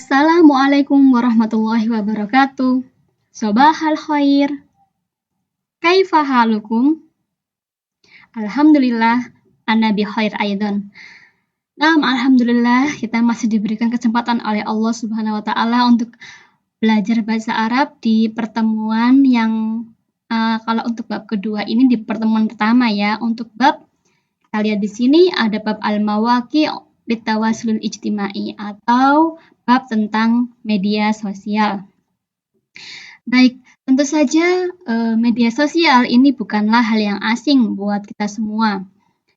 Assalamualaikum warahmatullahi wabarakatuh. Sobahal khair. Kaifa halukum? Alhamdulillah, ana bi khair aidan. Alhamdulillah kita masih diberikan kesempatan oleh Allah Subhanahu wa taala untuk belajar bahasa Arab di pertemuan yang kalau untuk bab kedua ini di pertemuan pertama ya. Untuk bab kita lihat di sini ada bab al-mawaqi' litawasulul ijtimai atau bab tentang media sosial. Baik, tentu saja media sosial ini bukanlah hal yang asing buat kita semua.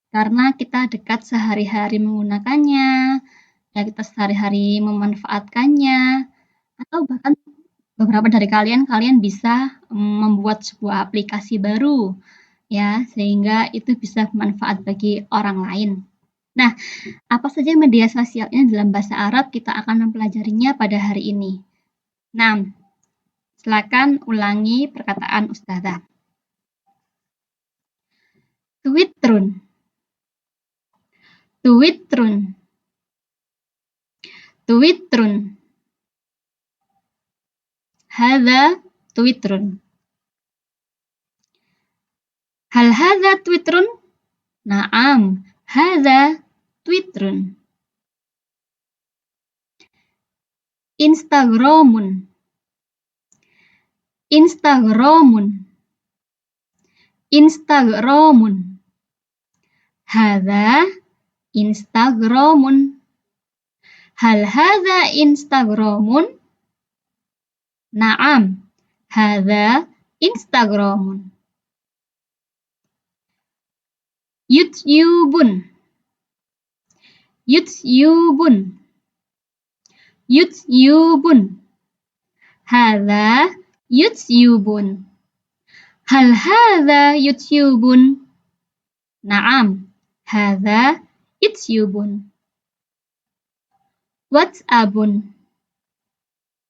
Karena kita dekat sehari-hari menggunakannya, ya kita sehari-hari memanfaatkannya, atau bahkan beberapa dari kalian bisa membuat sebuah aplikasi baru, ya, sehingga itu bisa bermanfaat bagi orang lain. Nah, apa saja media sosial ini dalam bahasa Arab kita akan mempelajarinya pada hari ini. Nah, silakan ulangi perkataan Ustazah. Twitterun. Twitterun. Twitterun. Hadza Twitterun. Hal hadza Twitterun? Naam, hadza Twitterun. Instagramun. Instagramun. Instagramun. Hadza Instagramun. Hal hadza Instagramun? Naam, hadza Instagramun. YouTubeun. YouTubeun. YouTubeun. Hadza YouTubeun. Hal hadza YouTubeun? Naam, hadza YouTubeun. WhatsAppun.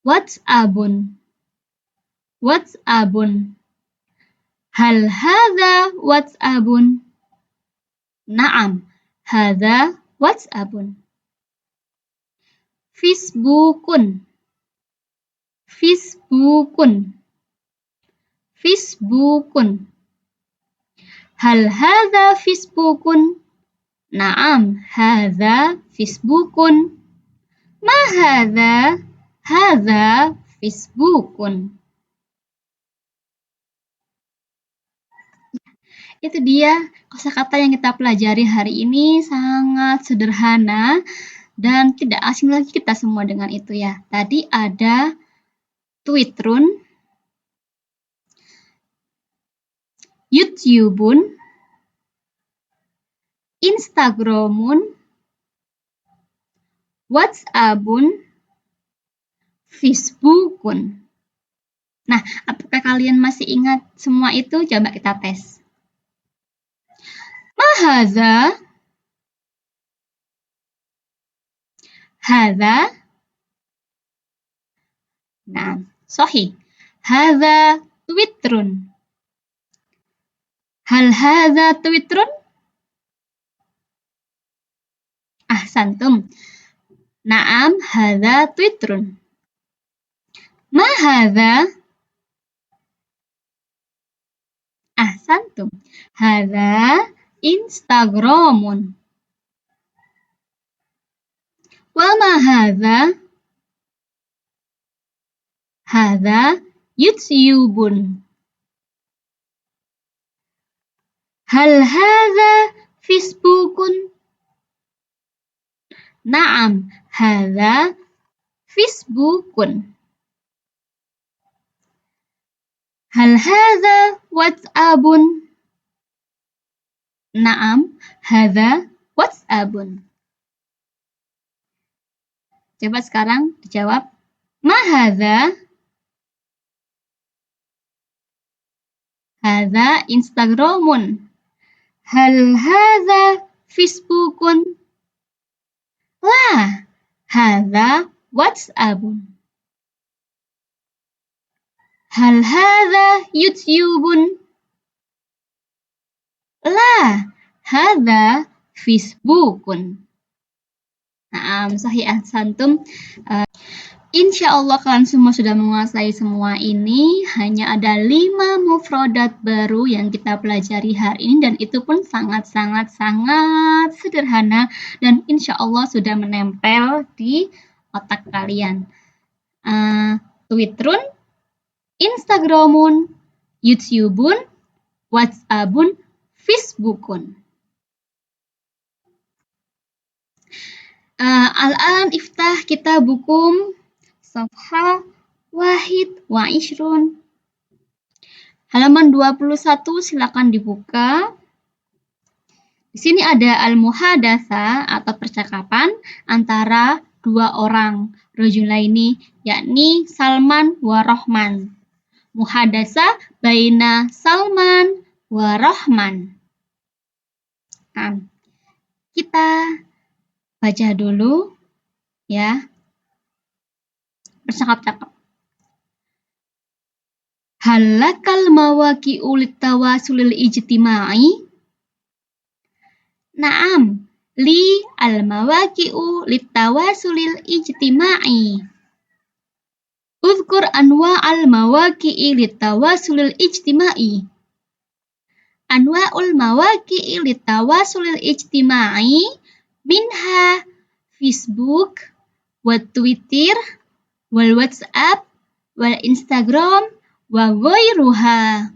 WhatsAppun. WhatsAppun. Hal hadza WhatsAppun? Naam, hadza WhatsAppun. Facebookun. Facebookun. Facebookun. Hal hadza Facebookun? Naam, hadza Facebookun. Ma hadza? Hadza Facebookun. Itu dia kosakata yang kita pelajari hari ini, sangat sederhana dan tidak asing lagi kita semua dengan itu ya. Tadi ada Twitterun, YouTubeun, Instagramun, WhatsAppun, Facebookun. Nah, apakah kalian masih ingat semua itu? Coba kita tes. Ma hadza? Hadza? Nah, sahih. Hadza Twitterun. Hal hadza Twitterun? Ahsantum. Naam, hadza Twitterun. Ma hadza? Ahsantum. Hadza Instagramun. Wa ma hadza? Hadza YouTubeun. Hal hadza Facebookun? Naam, hadza Facebookun. Hal hadza WhatsAppun? Naam, hadza WhatsAppun. Coba sekarang dijawab. Ma hadza? Hadza Instagramun. Hal hadza Facebookun? La, hadza WhatsAppun. Hal hadza YouTubeun? La, hadza Facebookun. Sahih ahsantum. Insya Allah kalian semua sudah menguasai semua ini. Hanya ada 5 mufrodat baru yang kita pelajari hari ini dan itu pun sangat-sangat sederhana dan insya Allah sudah menempel di otak kalian. Twitterun, Instagramun, YouTubeun, WhatsAppun, Facebookun. Al-an iftah kitabukum Safha Wahid wa Ishrun. Halaman 21 silakan dibuka. Di sini ada al-muhadatsa atau percakapan antara dua orang rajulaini yakni Salman wa Rahman. Muhadatsa baina Salman wa Rahman. Nah, kita baca dulu ya. Bercakap-cakap. Halakal mawaqi'u litawasulil ijtima'i? Naam, li al mawaqi'u litawasulil ijtima'i. Uzkur anwa'al mawaqi'i litawasulil ijtima'i. Anwa'ul mawaqi'i litawasulil ijtima'i minha Facebook, wa Twitter, wal WhatsApp, wal Instagram, wa ghairuha.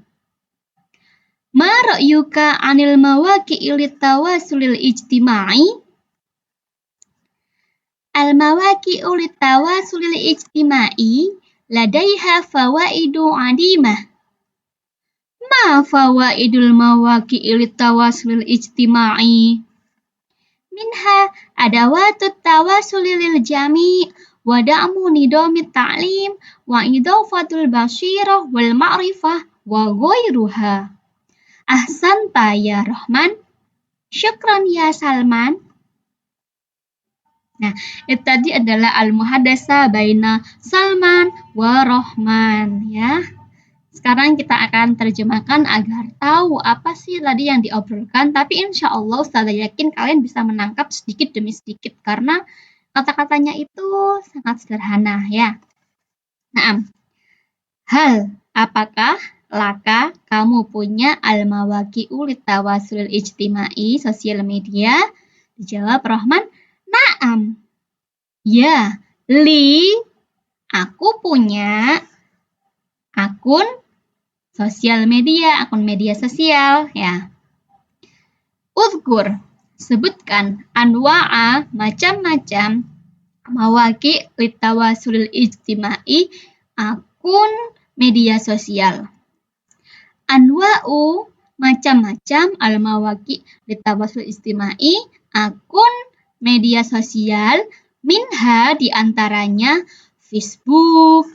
Ma ra'yuka 'anil mawaqi'i litawasulil ijtima'i? Al mawaqi'u litawasulil ijtima'i ladaiha fawaidu 'adimah. Ma fawaidul mawaqi'i litawasulil ijtima'i? Minha adawatut tawasulil jami' wa da'mu nidamit ta'lim wa idafatul basyirah wal ma'rifah wa ghairuha. Ahsanta ya Rahman. Syukran ya Salman. Nah, itu tadi adalah al-muhadatsa baina Salman wa Rahman ya. Sekarang kita akan terjemahkan agar tahu apa sih tadi yang diobrolkan. Tapi insya Allah Ustazah yakin kalian bisa menangkap sedikit demi sedikit karena kata-katanya itu sangat sederhana ya. Nah, hal apakah laka kamu punya al-mawaqi'u litawasulil ijtima'i sosial media? Dijawab Rahman, na'am. Ya, li aku punya akun sosial media, akun media sosial ya. Uzkur, sebutkan anwa'a macam-macam mawaqi' litawasulil ijtima'i akun media sosial. Anwa'u macam-macam al-mawaqi' litawasulil ijtima'i akun media sosial minha diantaranya Facebook,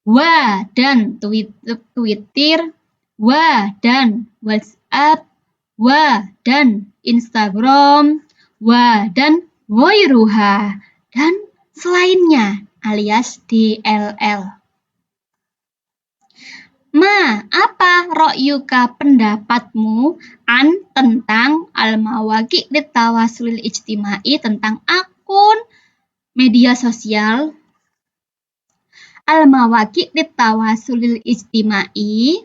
wa dan Twitter, wa dan WhatsApp, wa dan Instagram, wa dan ghairuha dan selainnya alias DLL. Ma, apa ra'yuka pendapatmu an tentang al-mawaqi' litawasulil ijtima'i tentang akun media sosial? Al-mawaqi' litawasulil ijtima'i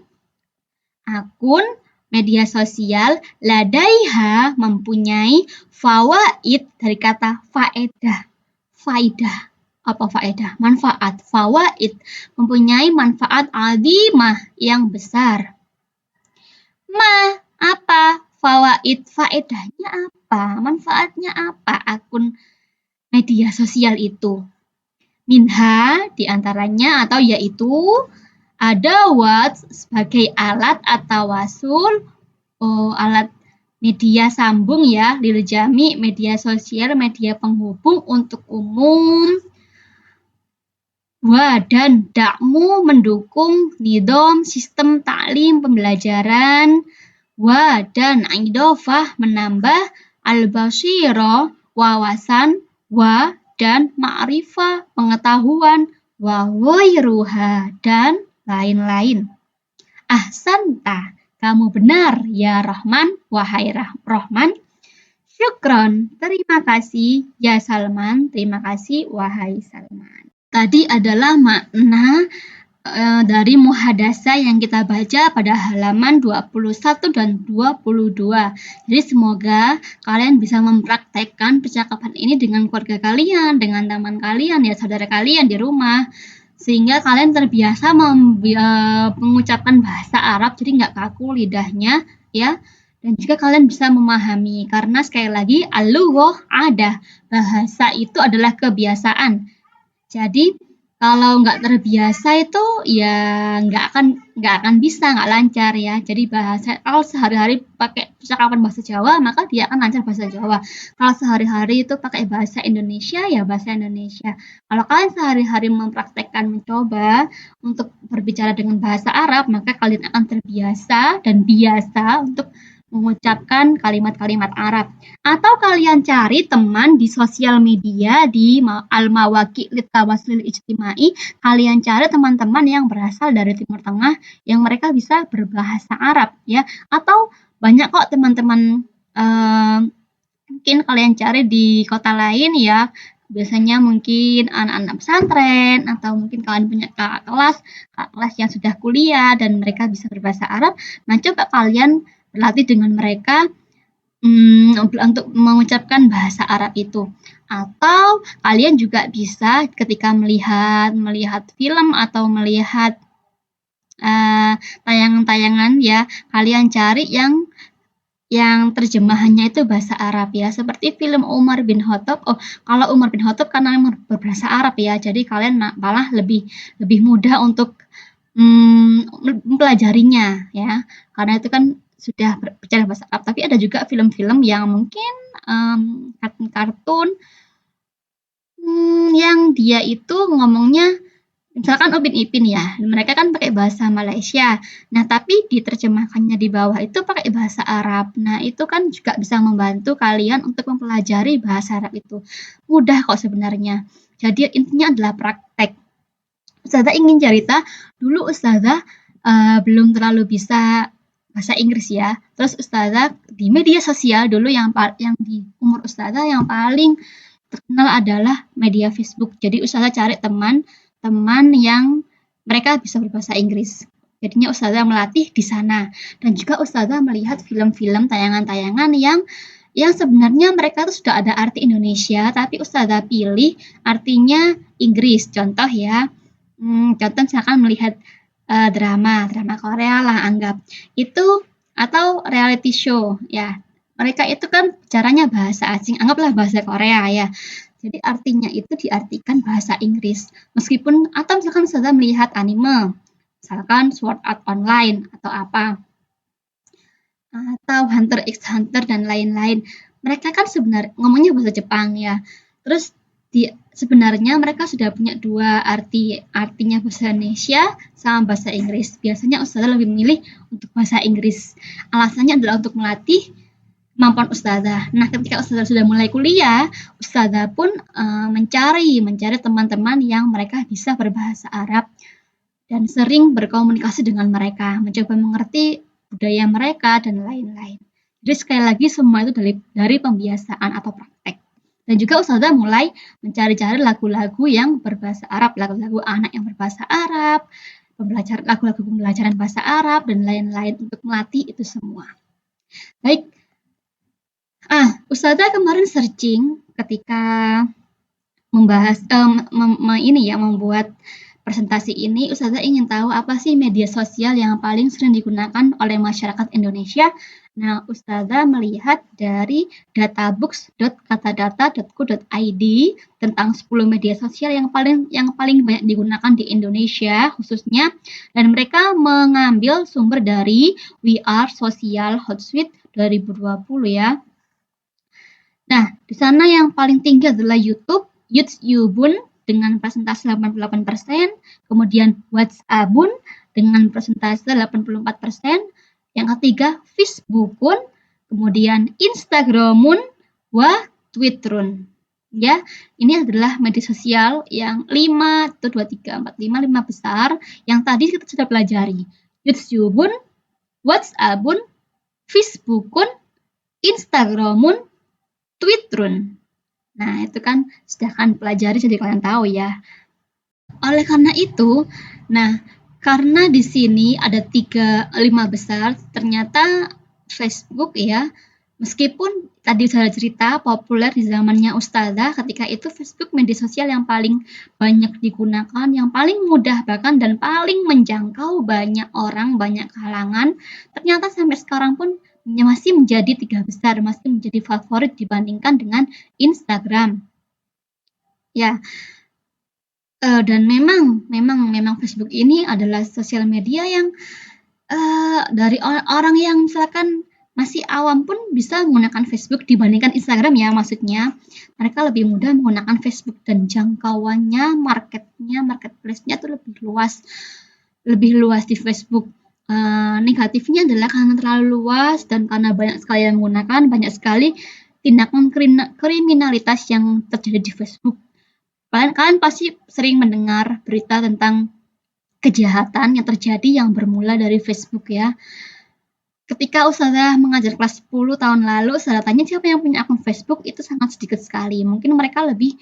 akun media sosial ladaiha mempunyai fawaid dari kata faedah. Faidah. Apa faedah? Manfaat. Fawaid. Mempunyai manfaat azimah yang besar. Ma, apa fawaid? Faedahnya apa? Manfaatnya apa akun media sosial itu? Minha diantaranya atau yaitu adawat sebagai alat atau wasul, alat media sambung ya, lil jami, media sosial, media penghubung untuk umum. Wa dan dakmu mendukung nidom sistem taklim pembelajaran. Wa dan idofah menambah al-basyirah wawasan. Wa dan ma'rifah pengetahuan. Wa ghairuha dan lain-lain. Ahsanta, kamu benar ya Rahman, wahai Rahman. Syukron, terima kasih ya Salman, terima kasih wahai Salman. tadi adalah makna dari muhadasa yang kita baca pada halaman 21 dan 22. Jadi semoga kalian bisa mempraktekkan percakapan ini dengan keluarga kalian, dengan teman kalian, ya saudara kalian di rumah. Sehingga kalian terbiasa mengucapkan bahasa Arab, jadi nggak kaku lidahnya, ya. Dan juga kalian bisa memahami, karena sekali lagi, al-lughah ada. Bahasa itu adalah kebiasaan. Jadi kalau nggak terbiasa itu ya nggak akan bisa, nggak lancar ya. Jadi kalau sehari-hari pakai percakapan bahasa Jawa, maka dia akan lancar bahasa Jawa. Kalau sehari-hari itu pakai bahasa Indonesia, ya bahasa Indonesia. Kalau kalian sehari-hari mempraktekkan mencoba untuk berbicara dengan bahasa Arab, maka kalian akan terbiasa dan biasa untuk mengucapkan kalimat-kalimat Arab. Atau kalian cari teman di sosial media di Al-Mawaqi' Litawasul Ijtimai, kalian cari teman-teman yang berasal dari Timur Tengah yang mereka bisa berbahasa Arab ya. Atau banyak kok teman-teman mungkin kalian cari di kota lain ya. Biasanya mungkin anak-anak pesantren atau mungkin kalian punya kakak kelas yang sudah kuliah dan mereka bisa berbahasa Arab. Nah, coba kalian berlatih dengan mereka untuk mengucapkan bahasa Arab itu. Atau kalian juga bisa ketika melihat film atau melihat tayangan-tayangan ya, kalian cari yang terjemahannya itu bahasa Arab ya, seperti film Umar bin Khattab. Oh, kalau Umar bin Khattab karena berbahasa Arab ya, jadi kalian malah lebih mudah untuk mempelajarinya ya, karena itu kan sudah berbicara bahasa Arab. Tapi ada juga film-film yang mungkin kartun yang dia itu ngomongnya misalkan Upin Ipin ya, mereka kan pakai bahasa Malaysia. Nah, tapi diterjemahkannya di bawah itu pakai bahasa Arab. Nah, itu kan juga bisa membantu kalian untuk mempelajari bahasa Arab itu. Mudah kok sebenarnya. Jadi intinya adalah praktek. Ustazah ingin cerita, dulu Ustazah belum terlalu bisa bahasa Inggris ya. Terus Ustazah di media sosial dulu yang di umur Ustazah yang paling terkenal adalah media Facebook. Jadi Ustazah cari teman yang mereka bisa berbahasa Inggris. Jadinya Ustazah melatih di sana. Dan juga Ustazah melihat film-film, tayangan-tayangan yang sebenarnya mereka tuh sudah ada arti Indonesia, tapi Ustazah pilih artinya Inggris. Contoh ya, contoh misalkan melihat drama Korea lah anggap itu, atau reality show ya, mereka itu kan caranya bahasa asing, anggaplah bahasa Korea ya, jadi artinya itu diartikan bahasa Inggris meskipun, atau misalkan Ustazah melihat anime misalkan Sword Art Online atau apa, atau Hunter x Hunter dan lain-lain, mereka kan sebenarnya ngomongnya bahasa Jepang ya, terus sebenarnya mereka sudah punya dua artinya bahasa Indonesia sama bahasa Inggris. Biasanya Ustazah lebih memilih untuk bahasa Inggris. Alasannya adalah untuk melatih kemampuan Ustazah. Nah, ketika Ustazah sudah mulai kuliah, Ustazah pun mencari teman-teman yang mereka bisa berbahasa Arab dan sering berkomunikasi dengan mereka, mencoba mengerti budaya mereka dan lain-lain. Jadi sekali lagi semua itu dari pembiasaan atau praktek. Dan juga Ustazah mulai mencari-cari lagu-lagu yang berbahasa Arab, lagu-lagu anak yang berbahasa Arab, lagu-lagu pembelajaran bahasa Arab, dan lain-lain untuk melatih itu semua. Baik, Ustazah kemarin searching ketika membahas, membuat presentasi ini, Ustazah ingin tahu apa sih media sosial yang paling sering digunakan oleh masyarakat Indonesia. Nah, Ustazah melihat dari databooks.katadata.co.id tentang 10 media sosial yang paling banyak digunakan di Indonesia khususnya, dan mereka mengambil sumber dari We Are Social Hotsuite 2020 ya. Nah, di sana yang paling tinggi adalah YouTube, Youtubun dengan persentase 88%, kemudian WhatsAppun dengan persentase 84%, yang ketiga Facebookun, kemudian Instagramun, Twitterun. Ya, ini adalah media sosial yang 5 besar yang tadi kita sudah pelajari. YouTubun, WhatsAppun, Facebookun, Instagramun, Twitterun. Nah, itu kan sudah kan pelajari jadi kalian tahu ya. Oleh karena itu, nah, karena di sini ada 5 besar, ternyata Facebook ya, meskipun tadi saya cerita populer di zamannya ustazah, ketika itu Facebook media sosial yang paling banyak digunakan, yang paling mudah bahkan dan paling menjangkau banyak orang, banyak kalangan, ternyata sampai sekarang pun masih menjadi 3 besar, masih menjadi favorit dibandingkan dengan Instagram. Ya, dan memang Facebook ini adalah sosial media yang, dari orang yang misalkan masih awam pun bisa menggunakan Facebook dibandingkan Instagram ya maksudnya. Mereka lebih mudah menggunakan Facebook dan jangkauannya, marketplace-nya tuh lebih luas di Facebook. Negatifnya adalah karena terlalu luas dan karena banyak sekali yang menggunakan, banyak sekali tindakan kriminalitas yang terjadi di Facebook. Kalian pasti sering mendengar berita tentang kejahatan yang terjadi yang bermula dari Facebook ya. Ketika ustazah mengajar kelas 10 tahun lalu, ustazah tanya siapa yang punya akun Facebook, itu sangat sedikit sekali. Mungkin mereka lebih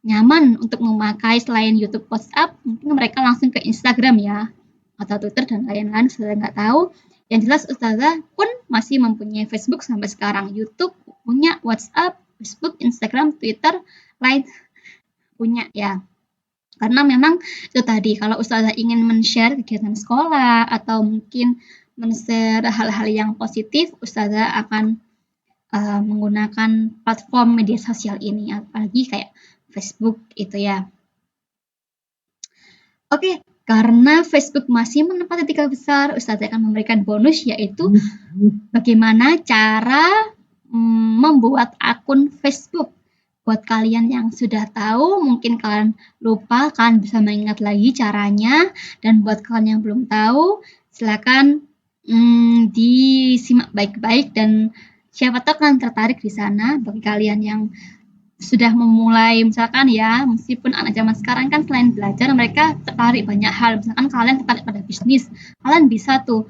nyaman untuk memakai selain YouTube, WhatsApp, mungkin mereka langsung ke Instagram ya, atau Twitter dan lain-lain, ustazah nggak tahu. Yang jelas ustazah pun masih mempunyai Facebook sampai sekarang, YouTube punya, WhatsApp, Facebook, Instagram, Twitter, lain punya ya. Karena memang itu tadi, kalau ustazah ingin men-share kegiatan sekolah atau mungkin men-share hal-hal yang positif, ustazah akan menggunakan platform media sosial ini, apalagi kayak Facebook itu ya. Oke, karena Facebook masih menempati 3 besar, ustazah akan memberikan bonus yaitu bagaimana cara membuat akun Facebook. Buat kalian yang sudah tahu, mungkin kalian lupa, kalian bisa mengingat lagi caranya. Dan buat kalian yang belum tahu, silakan disimak baik-baik dan siapa tahu kalian tertarik di sana. Bagi kalian yang sudah memulai, misalkan ya, meskipun anak zaman sekarang kan selain belajar, mereka tertarik banyak hal. Misalkan kalian tertarik pada bisnis, kalian bisa tuh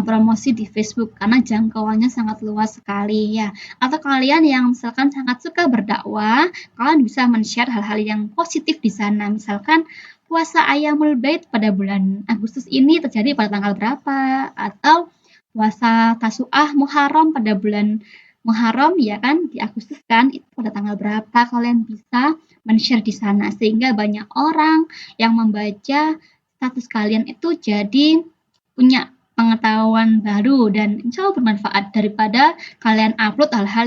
promosi di Facebook karena jangkauannya sangat luas sekali ya. Atau kalian yang misalkan sangat suka berdakwah, kalian bisa men-share hal-hal yang positif di sana. Misalkan puasa Ayyamul Bait pada bulan Agustus ini terjadi pada tanggal berapa, atau puasa Tasu'ah Muharram pada bulan Muharram ya kan di Agustus kan itu pada tanggal berapa, kalian bisa men-share di sana sehingga banyak orang yang membaca status kalian itu jadi punya pengetahuan baru dan insya Allah bermanfaat daripada kalian upload hal-hal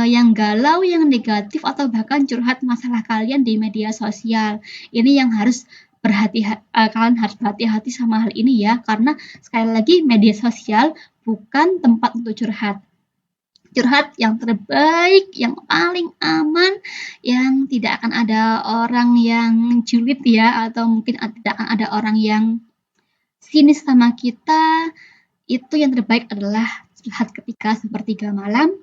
yang galau, yang negatif atau bahkan curhat masalah kalian di media sosial. Ini yang harus kalian harus berhati-hati sama hal ini ya, karena sekali lagi media sosial bukan tempat untuk curhat. Curhat yang terbaik, yang paling aman, yang tidak akan ada orang yang julid ya, atau mungkin tidak akan ada orang yang sinis sama kita, itu yang terbaik adalah curhat ketika sepertiga malam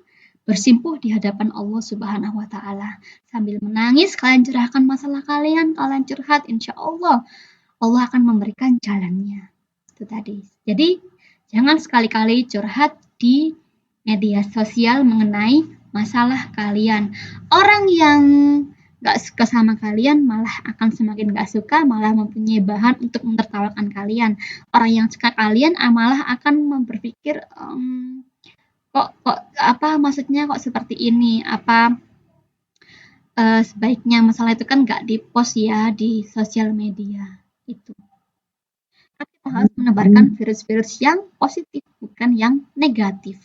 bersimpuh di hadapan Allah Subhanahu wa taala. Sambil menangis kalian curahkan masalah kalian curhat, insya Allah Allah akan memberikan jalannya. Itu tadi. Jadi jangan sekali-kali curhat di media sosial mengenai masalah kalian. Orang yang gak suka sama kalian malah akan semakin gak suka, malah mempunyai bahan untuk menertawakan kalian. Orang yang suka kalian malah akan berpikir maksudnya kok seperti ini, sebaiknya masalah itu kan gak di-post ya di sosial media itu. Kita harus menebarkan virus-virus yang positif, bukan yang negatif.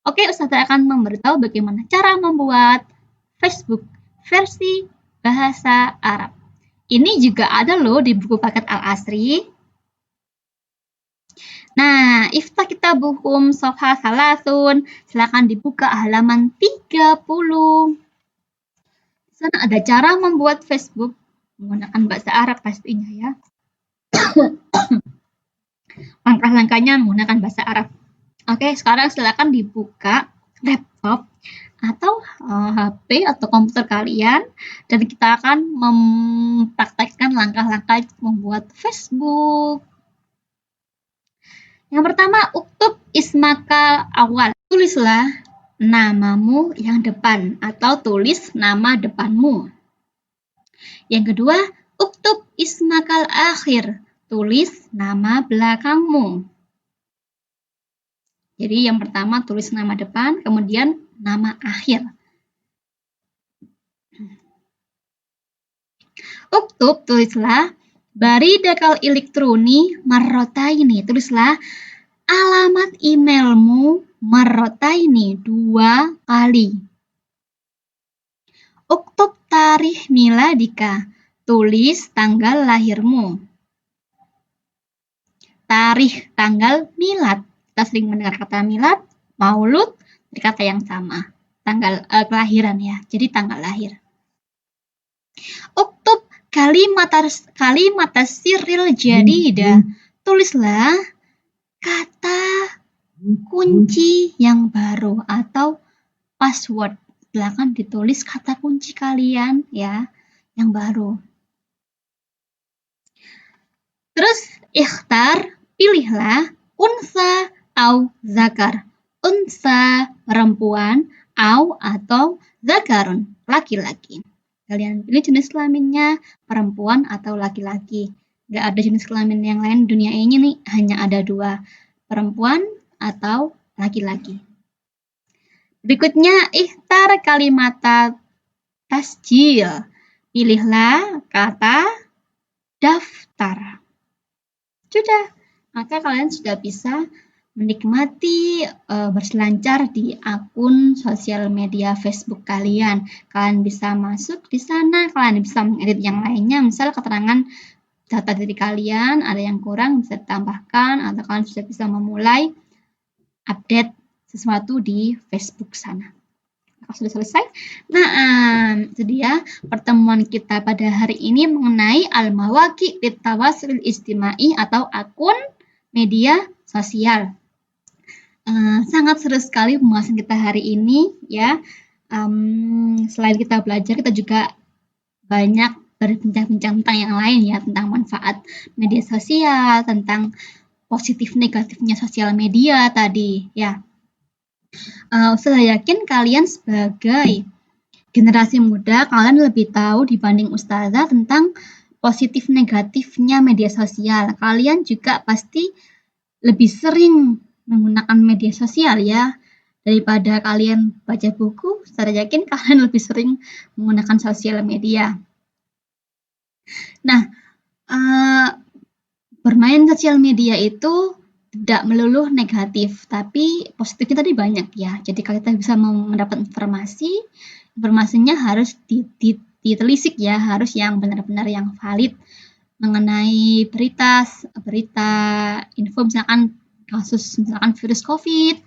Oke, Ustazah akan memberitahu bagaimana cara membuat Facebook versi bahasa Arab. Ini juga ada loh di buku paket Al-Asri. Nah, Iftah Kitabuhum Sofha Salasun. Silakan dibuka halaman 30. Di sana ada cara membuat Facebook menggunakan bahasa Arab pastinya ya. Langkah-langkahnya menggunakan bahasa Arab. Oke, sekarang silakan dibuka laptop atau HP atau komputer kalian dan kita akan mempraktekkan langkah-langkah membuat Facebook. Yang pertama, uktub ismakal awal. Tulislah namamu yang depan atau tulis nama depanmu. Yang kedua, Uktub ismakal akhir, tulis nama belakangmu. Jadi yang pertama tulis nama depan, kemudian nama akhir. Uktub, tulislah baridakal elektroni marrotaini, tulislah alamat emailmu marrotaini, 2 kali. Uktub tarikh miladika, tulis tanggal lahirmu. Tarikh, tanggal, milad. Kita sering mendengar kata milad, maulud, kata yang sama. Tanggal kelahiran ya, jadi tanggal lahir. Uktub kalimat sirril jadida, tulislah kata kunci yang baru atau password. Silakan ditulis kata kunci kalian ya yang baru. Terus ikhtar, pilihlah unsa au zakar. Unsa perempuan, au atau zakarun laki-laki. Kalian pilih jenis kelaminnya perempuan atau laki-laki. Gak ada jenis kelamin yang lain dunia ini nih, hanya ada 2, perempuan atau laki-laki. Berikutnya ikhtar kalimata tasjil. Pilihlah kata daftar. Sudah, maka kalian sudah bisa menikmati berselancar di akun sosial media Facebook kalian. Kalian bisa masuk di sana, kalian bisa mengedit yang lainnya, misal keterangan data diri kalian ada yang kurang bisa ditambahkan, atau kalian sudah bisa memulai update sesuatu di Facebook sana. Sudah selesai. Nah, itu dia pertemuan kita pada hari ini mengenai al-mawaqi' litawasul istimai atau akun media sosial. Sangat seru sekali pembahasan kita hari ini ya. Selain kita belajar, kita juga banyak berbincang-bincang tentang yang lain ya, tentang manfaat media sosial, tentang positif negatifnya sosial media tadi ya. Saya yakin kalian sebagai generasi muda, kalian lebih tahu dibanding Ustazah tentang positif negatifnya media sosial. Kalian juga pasti lebih sering menggunakan media sosial ya, daripada kalian baca buku. Saya yakin kalian lebih sering menggunakan sosial media. Nah, bermain sosial media itu tidak melulu negatif, tapi positifnya tadi banyak ya. Jadi kita bisa mendapat informasinya harus ditelisik ya, harus yang benar-benar yang valid mengenai berita info misalkan kasus misalkan virus COVID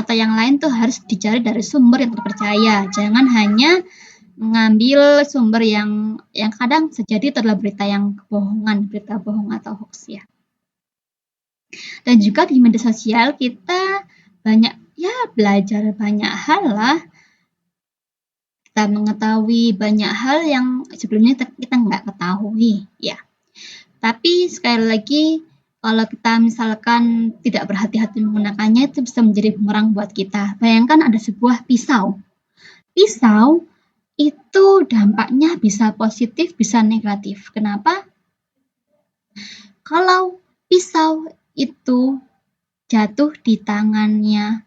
atau yang lain tuh harus dicari dari sumber yang terpercaya. Jangan hanya mengambil sumber yang kadang sejadi itu adalah berita yang kebohongan, berita bohong atau hoax ya. Dan juga di media sosial kita banyak ya belajar banyak hal lah. Kita mengetahui banyak hal yang sebelumnya kita nggak ketahui ya. Tapi sekali lagi kalau kita misalkan tidak berhati-hati menggunakannya itu bisa menjadi bumerang buat kita. Bayangkan ada sebuah pisau. Pisau itu dampaknya bisa positif, bisa negatif. Kenapa? Kalau pisau itu jatuh di tangannya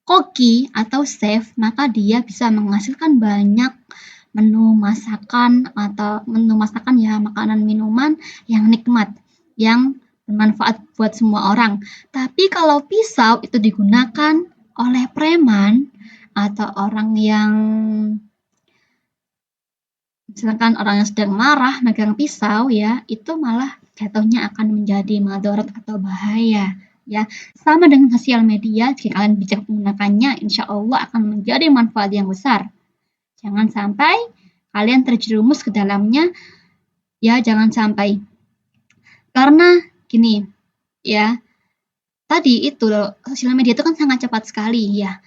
koki atau chef, maka dia bisa menghasilkan banyak menu masakan ya, makanan minuman yang nikmat, yang bermanfaat buat semua orang. Tapi kalau pisau itu digunakan oleh preman atau orang yang misalkan orang yang sedang marah megang pisau ya, itu malah jatuhnya akan menjadi madarat atau bahaya ya. Sama dengan sosial media, jika kalian bijak menggunakannya, insya Allah akan menjadi manfaat yang besar. Jangan sampai kalian terjerumus ke dalamnya ya, jangan sampai. Karena gini ya, tadi itu sosial media itu kan sangat cepat sekali ya.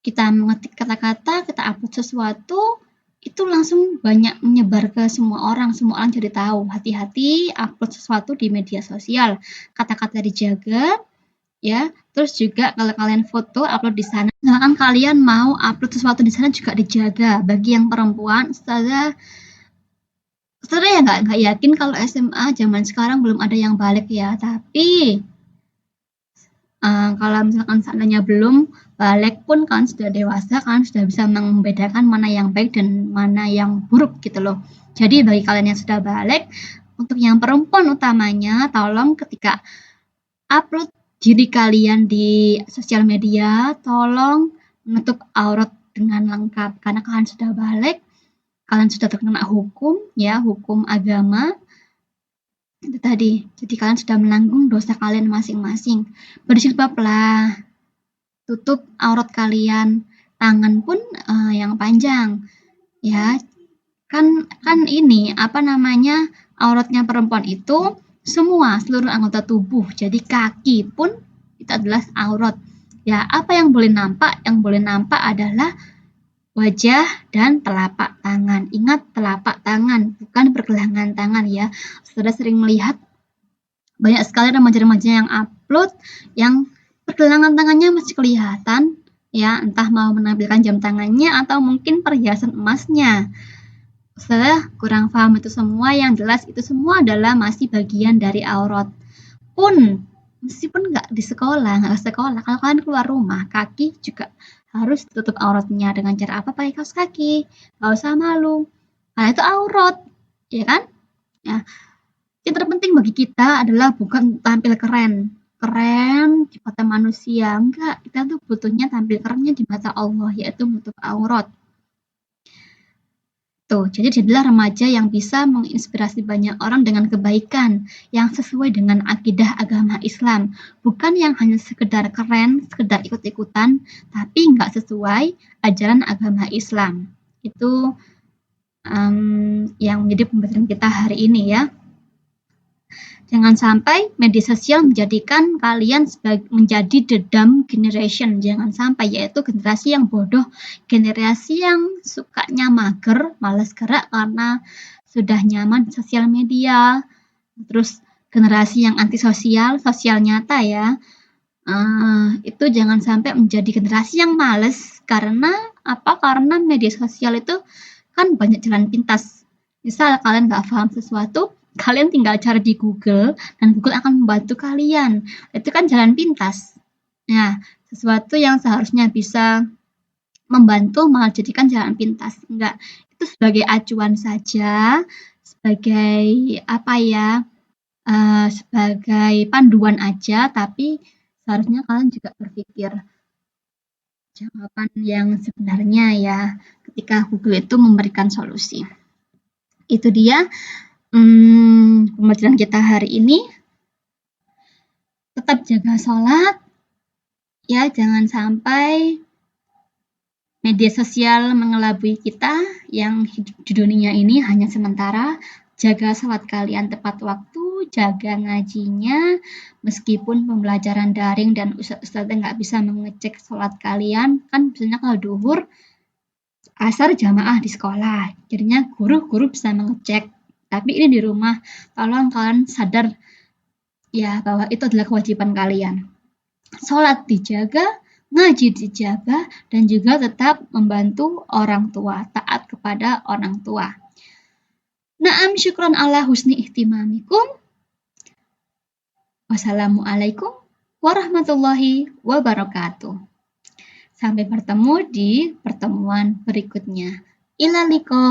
Kita mengetik kata-kata, kita upload sesuatu, itu langsung banyak menyebar ke semua orang jadi tahu. Hati-hati upload sesuatu di media sosial, kata-kata dijaga ya. Terus juga kalau kalian foto upload di sana, misalkan kalian mau upload sesuatu di sana juga dijaga. Bagi yang perempuan, Ustazah Sebenarnya ya nggak yakin kalau SMA zaman sekarang belum ada yang balik ya, tapi kalau misalkan seandainya belum balik pun kan sudah dewasa kan sudah bisa membedakan mana yang baik dan mana yang buruk gitu loh. Jadi bagi kalian yang sudah balik, untuk yang perempuan utamanya tolong ketika upload diri kalian di sosial media, tolong menutup aurat dengan lengkap karena kalian sudah balik, kalian sudah terkena hukum ya, hukum agama itu tadi. Jadi kalian sudah menanggung dosa kalian masing-masing. Berjilbablah, tutup aurat kalian, tangan pun yang panjang ya. Kan kan ini apa namanya, auratnya perempuan itu semua seluruh anggota tubuh. Jadi kaki pun itu adalah aurat. Ya, apa yang boleh nampak? Yang boleh nampak adalah wajah dan telapak tangan. Ingat telapak tangan, bukan pergelangan tangan ya. Saudara sering melihat banyak sekali remaja-remaja yang upload yang pergelangan tangannya masih kelihatan ya, entah mau menampilkan jam tangannya atau mungkin perhiasan emasnya. Setelah kurang paham itu semua, yang jelas itu semua adalah masih bagian dari aurat. Pun meskipun nggak di sekolah, nggak ke sekolah, kalau kalian keluar rumah, kaki juga harus tutup auratnya dengan cara apa? Pakai kaos kaki, nggak usah malu. Karena itu aurat, ya kan? Ya, yang terpenting bagi kita adalah bukan tampil keren. Keren di mata manusia, enggak. Kita tuh butuhnya tampil kerennya di mata Allah, yaitu menutup aurat. Tuh, jadi jadilah remaja yang bisa menginspirasi banyak orang dengan kebaikan yang sesuai dengan akidah agama Islam. Bukan yang hanya sekedar keren, sekedar ikut-ikutan, tapi nggak sesuai ajaran agama Islam. Itu yang menjadi pembelajaran kita hari ini ya. Jangan sampai media sosial menjadikan kalian menjadi the dumb generation. Jangan sampai, yaitu generasi yang bodoh, generasi yang sukanya mager, malas gerak karena sudah nyaman di sosial media. Terus generasi yang antisosial, sosial nyata ya. Itu jangan sampai menjadi generasi yang males karena apa? Karena media sosial itu kan banyak jalan pintas. Misal kalian nggak paham sesuatu, kalian tinggal cari di Google dan Google akan membantu kalian. Itu kan jalan pintas. Nah, sesuatu yang seharusnya bisa membantu malah jadikan jalan pintas. Enggak, itu sebagai acuan saja, sebagai apa ya, sebagai panduan aja, tapi seharusnya kalian juga berpikir jawaban yang sebenarnya ya, ketika Google itu memberikan solusi. Itu dia pembelajaran kita hari ini. Tetap jaga sholat, ya jangan sampai media sosial mengelabui kita yang hidup di dunia ini hanya sementara. Jaga sholat kalian tepat waktu, jaga ngajinya, meskipun pembelajaran daring dan ustadznya nggak bisa mengecek sholat kalian, kan biasanya kalau duhur, asar jamaah di sekolah, jadinya guru bisa mengecek. Tapi ini di rumah, tolong kalian sadar ya bahwa itu adalah kewajiban kalian. Sholat dijaga, ngaji dijaga, dan juga tetap membantu orang tua, taat kepada orang tua. Naam syukron ala husni ihtimamikum. Wassalamualaikum warahmatullahi wabarakatuh. Sampai bertemu di pertemuan berikutnya. Ila liqa.